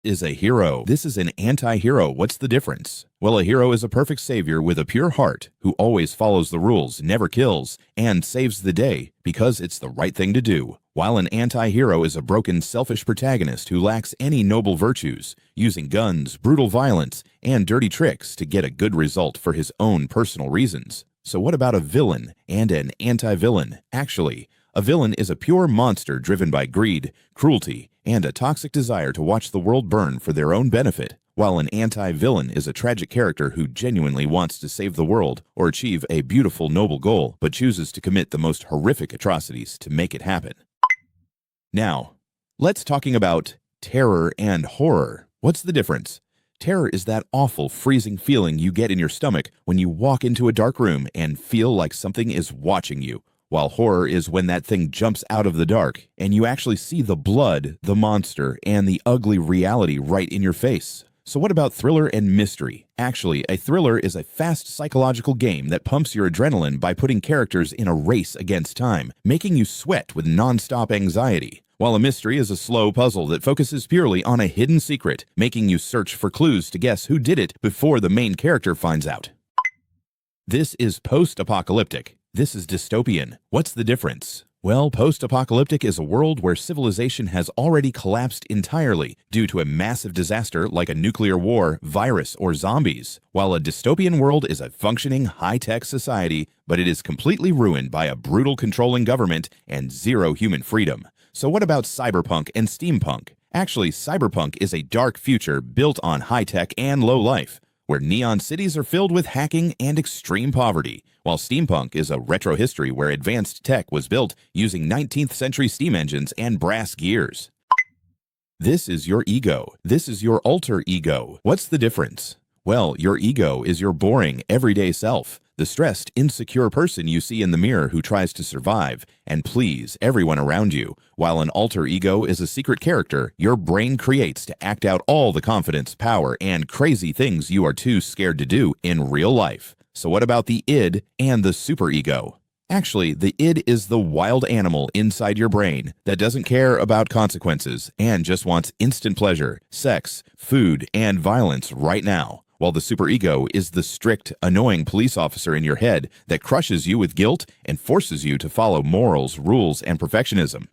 is a hero. This is an anti-hero. What's the difference? Well, a hero is a perfect savior with a pure heart who always follows the rules, never kills, and saves the day because it's the right thing to do. While an anti-hero is a broken, selfish protagonist who lacks any noble virtues, using guns, brutal violence, and dirty tricks to get a good result for his own personal reasons. So what about a villain and an anti-villain? Actually, a villain is a pure monster driven by greed, cruelty, and a toxic desire to watch the world burn for their own benefit, while an anti-villain is a tragic character who genuinely wants to save the world or achieve a beautiful, noble goal, but chooses to commit the most horrific atrocities to make it happen. Now, let's talking about terror and horror. What's the difference? Terror is that awful, freezing feeling you get in your stomach when you walk into a dark room and feel like something is watching you, while horror is when that thing jumps out of the dark and you actually see the blood, the monster, and the ugly reality right in your face. So what about thriller and mystery? Actually, a thriller is a fast psychological game that pumps your adrenaline by putting characters in a race against time, making you sweat with non-stop anxiety. While a mystery is a slow puzzle that focuses purely on a hidden secret, making you search for clues to guess who did it before the main character finds out. This is post-apocalyptic. This is dystopian. What's the difference? Well, post-apocalyptic is a world where civilization has already collapsed entirely due to a massive disaster like a nuclear war, virus, or zombies, while a dystopian world is a functioning, high-tech society, but it is completely ruined by a brutal controlling government and zero human freedom. So what about cyberpunk and steampunk? Actually, cyberpunk is a dark future built on high-tech and low life, where neon cities are filled with hacking and extreme poverty, while steampunk is a retro history where advanced tech was built using 19th century steam engines and brass gears. This is your ego. This is your alter ego. What's the difference? Well, your ego is your boring, everyday self, the stressed, insecure person you see in the mirror who tries to survive and please everyone around you, while an alter ego is a secret character your brain creates to act out all the confidence, power, and crazy things you are too scared to do in real life. So what about the id and the superego? Actually, the id is the wild animal inside your brain that doesn't care about consequences and just wants instant pleasure, sex, food, and violence right now. While the superego is the strict, annoying police officer in your head that crushes you with guilt and forces you to follow morals, rules, and perfectionism.